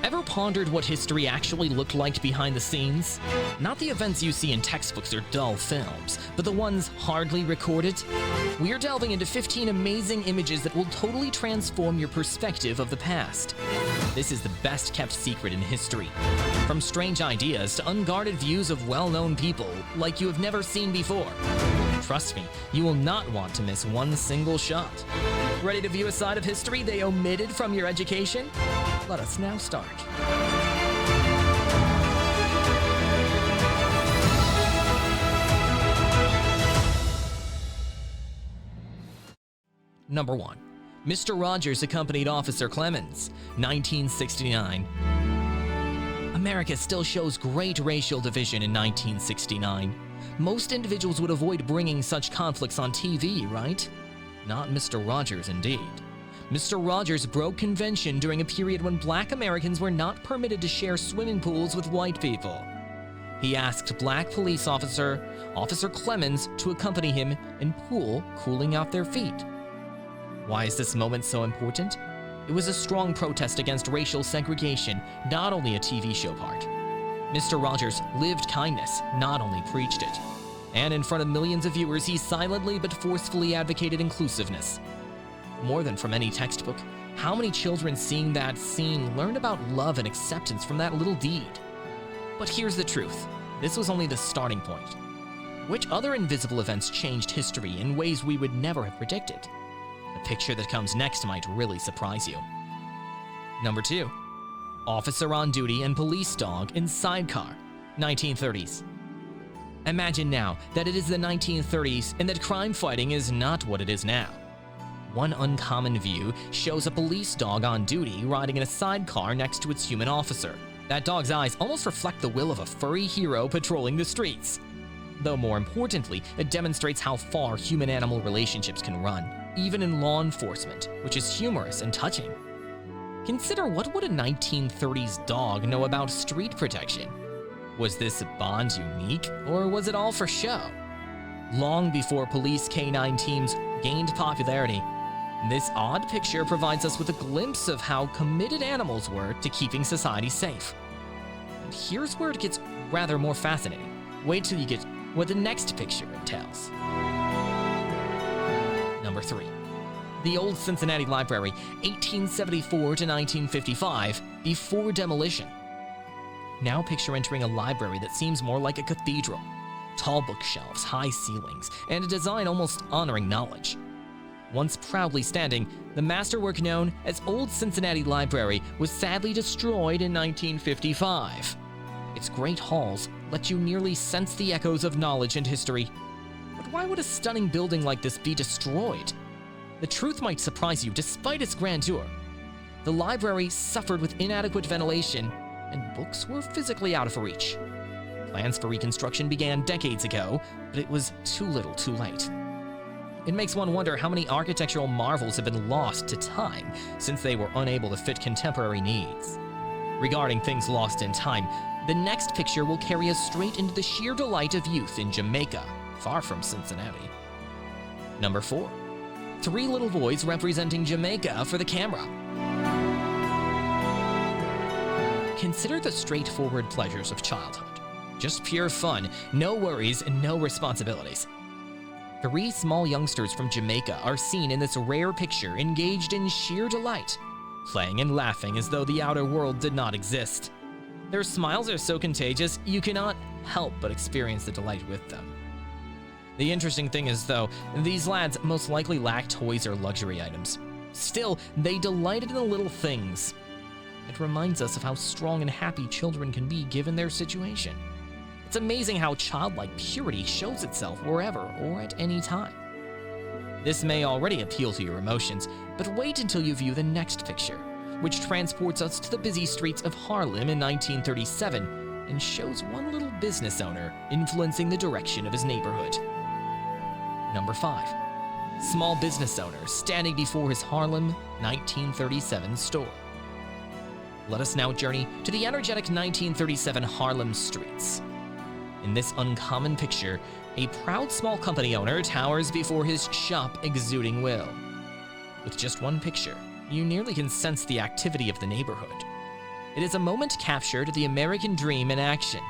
Ever pondered what history actually looked like behind the scenes? Not the events you see in textbooks or dull films, but the ones hardly recorded? We're delving into 15 amazing images that will totally transform your perspective of the past. This is the best kept secret in history. From strange ideas to unguarded views of well-known people like you have never seen before. Trust me, you will not want to miss one single shot. Ready to view a side of history they omitted from your education? Let us now start. Number 1. Mr. Rogers accompanied Officer Clemens, 1969. America still shows great racial division in 1969. Most individuals would avoid bringing such conflicts on TV, right? Not Mr. Rogers, indeed. Mr. Rogers broke convention during a period when black Americans were not permitted to share swimming pools with white people. He asked black police officer Clemens to accompany him in pool cooling out their feet. Why is this moment so important? It was a strong protest against racial segregation, not only a TV show part. Mr. Rogers lived kindness, not only preached it. And in front of millions of viewers, he silently but forcefully advocated inclusiveness. More than from any textbook, how many children seeing that scene learned about love and acceptance from that little deed? But here's the truth. This was only the starting point. Which other invisible events changed history in ways we would never have predicted? The picture that comes next might really surprise you. Number 2. Officer on duty and police dog in sidecar, 1930s. Imagine now that it is the 1930s and that crime fighting is not what it is now. One uncommon view shows a police dog on duty riding in a sidecar next to its human officer. That dog's eyes almost reflect the will of a furry hero patrolling the streets. Though more importantly, it demonstrates how far human-animal relationships can run, even in law enforcement, which is humorous and touching. Consider, what would a 1930s dog know about street protection? Was this bond unique, or was it all for show? Long before police canine teams gained popularity, this odd picture provides us with a glimpse of how committed animals were to keeping society safe. And here's where it gets rather more fascinating. Wait till you get what the next picture entails. Number 3. The Old Cincinnati Library, 1874 to 1955, before demolition. Now picture entering a library that seems more like a cathedral. Tall bookshelves, high ceilings, and a design almost honoring knowledge. Once proudly standing, the masterwork known as Old Cincinnati Library was sadly destroyed in 1955. Its great halls let you nearly sense the echoes of knowledge and history. But why would a stunning building like this be destroyed? The truth might surprise you despite its grandeur. The library suffered with inadequate ventilation, and books were physically out of reach. Plans for reconstruction began decades ago, but it was too little too late. It makes one wonder how many architectural marvels have been lost to time since they were unable to fit contemporary needs. Regarding things lost in time, the next picture will carry us straight into the sheer delight of youth in Jamaica, far from Cincinnati. Number 4. 3 little boys representing Jamaica for the camera. Consider the straightforward pleasures of childhood. Just pure fun, no worries, and no responsibilities. 3 small youngsters from Jamaica are seen in this rare picture engaged in sheer delight, playing and laughing as though the outer world did not exist. Their smiles are so contagious, you cannot help but experience the delight with them. The interesting thing is, though, these lads most likely lacked toys or luxury items. Still, they delighted in the little things. It reminds us of how strong and happy children can be given their situation. It's amazing how childlike purity shows itself wherever or at any time. This may already appeal to your emotions, but wait until you view the next picture, which transports us to the busy streets of Harlem in 1937 and shows one little business owner influencing the direction of his neighborhood. Number 5. Small business owner standing before his Harlem 1937 store. Let us now journey to the energetic 1937 Harlem streets. In this uncommon picture, a proud small company owner towers before his shop exuding will. With just one picture, you nearly can sense the activity of the neighborhood. It is a moment captured the American dream in action.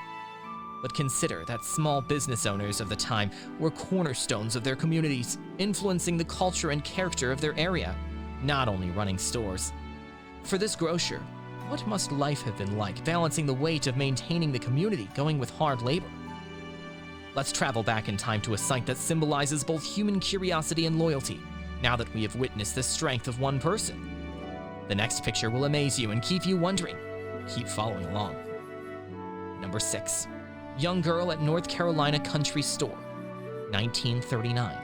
But consider that small business owners of the time were cornerstones of their communities, influencing the culture and character of their area, not only running stores. For this grocer, what must life have been like balancing the weight of maintaining the community going with hard labor? Let's travel back in time to a site that symbolizes both human curiosity and loyalty, now that we have witnessed the strength of one person. The next picture will amaze you and keep you wondering. Keep following along. Number 6. Young girl at North Carolina country store, 1939.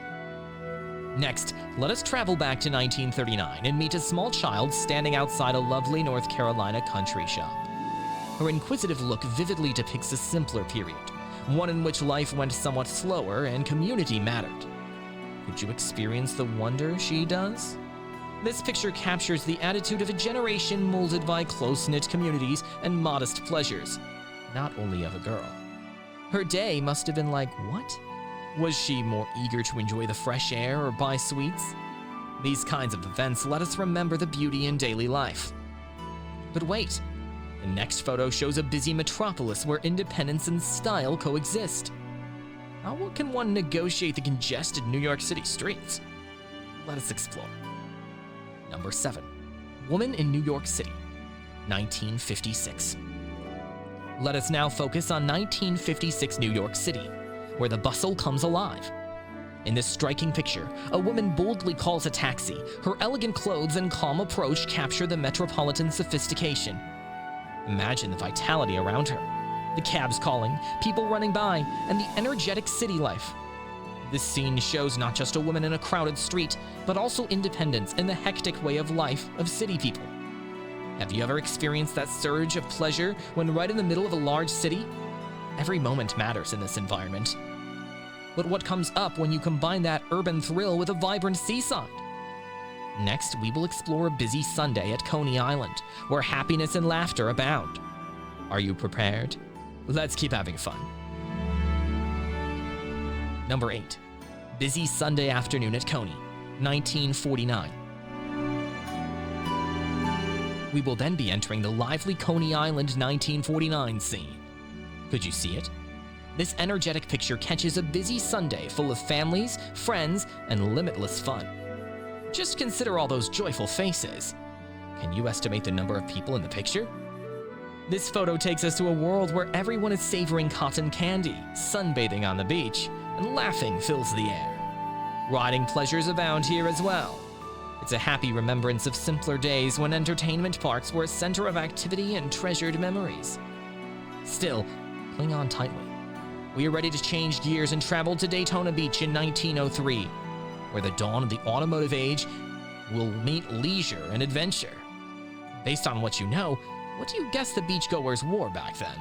Next, let us travel back to 1939 and meet a small child standing outside a lovely North Carolina country shop. Her inquisitive look vividly depicts a simpler period, one in which life went somewhat slower and community mattered. Could you experience the wonder she does? This picture captures the attitude of a generation molded by close-knit communities and modest pleasures, not only of a girl. Her day must have been like, what? Was she more eager to enjoy the fresh air or buy sweets? These kinds of events let us remember the beauty in daily life. But wait, the next photo shows a busy metropolis where independence and style coexist. How can one negotiate the congested New York City streets? Let us explore. Number 7. Woman in New York City, 1956. Let us now focus on 1956 New York City, where the bustle comes alive. In this striking picture, a woman boldly calls a taxi. Her elegant clothes and calm approach capture the metropolitan sophistication. Imagine the vitality around her. The cabs calling, people running by, and the energetic city life. This scene shows not just a woman in a crowded street, but also independence in the hectic way of life of city people. Have you ever experienced that surge of pleasure when right in the middle of a large city? Every moment matters in this environment. But what comes up when you combine that urban thrill with a vibrant seaside? Next, we will explore a busy Sunday at Coney Island, where happiness and laughter abound. Are you prepared? Let's keep having fun. Number 8. Busy Sunday afternoon at Coney, 1949. We will then be entering the lively Coney Island 1949 scene. Could you see it? This energetic picture catches a busy Sunday full of families, friends, and limitless fun. Just consider all those joyful faces. Can you estimate the number of people in the picture? This photo takes us to a world where everyone is savoring cotton candy, sunbathing on the beach, and laughing fills the air. Riding pleasures abound here as well. It's a happy remembrance of simpler days when entertainment parks were a center of activity and treasured memories. Still, cling on tightly. We are ready to change gears and travel to Daytona Beach in 1903, where the dawn of the automotive age will meet leisure and adventure. Based on what you know, what do you guess the beachgoers wore back then?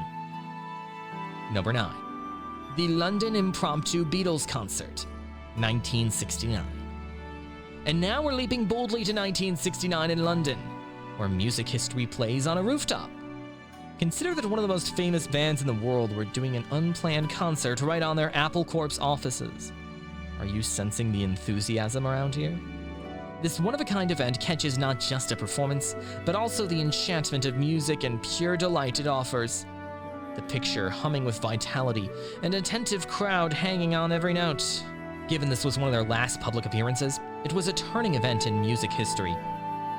Number 9. The London Impromptu Beatles Concert, 1969. And now we're leaping boldly to 1969 in London, where music history plays on a rooftop. Consider that one of the most famous bands in the world were doing an unplanned concert right on their Apple Corps offices. Are you sensing the enthusiasm around here? This one-of-a-kind event catches not just a performance, but also the enchantment of music and pure delight it offers. The picture humming with vitality, an attentive crowd hanging on every note. Given this was one of their last public appearances, it was a turning event in music history.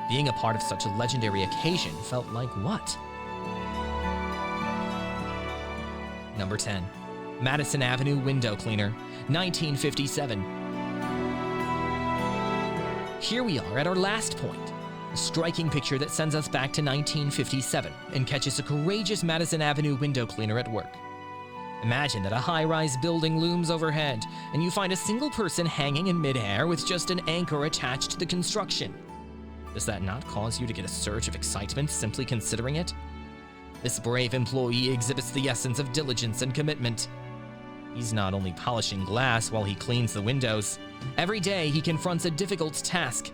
Being a part of such a legendary occasion felt like what? Number 10. Madison Avenue window cleaner, 1957. Here we are at our last point, a striking picture that sends us back to 1957 and catches a courageous Madison Avenue window cleaner at work. Imagine that a high-rise building looms overhead, and you find a single person hanging in midair with just an anchor attached to the construction. Does that not cause you to get a surge of excitement simply considering it? This brave employee exhibits the essence of diligence and commitment. He's not only polishing glass while he cleans the windows. Every day he confronts a difficult task.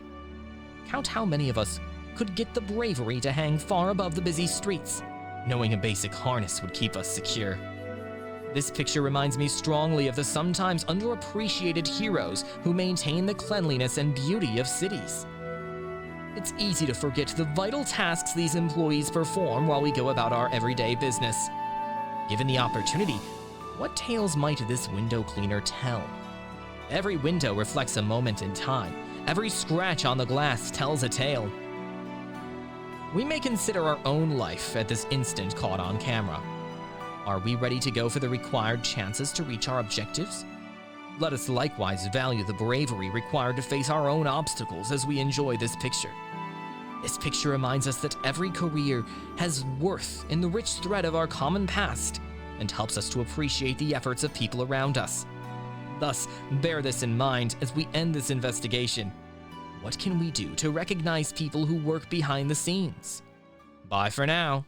Count how many of us could get the bravery to hang far above the busy streets, knowing a basic harness would keep us secure. This picture reminds me strongly of the sometimes underappreciated heroes who maintain the cleanliness and beauty of cities. It's easy to forget the vital tasks these employees perform while we go about our everyday business. Given the opportunity, what tales might this window cleaner tell? Every window reflects a moment in time. Every scratch on the glass tells a tale. We may consider our own life at this instant caught on camera. Are we ready to go for the required chances to reach our objectives? Let us likewise value the bravery required to face our own obstacles as we enjoy this picture. This picture reminds us that every career has worth in the rich thread of our common past and helps us to appreciate the efforts of people around us. Thus, bear this in mind as we end this investigation. What can we do to recognize people who work behind the scenes? Bye for now.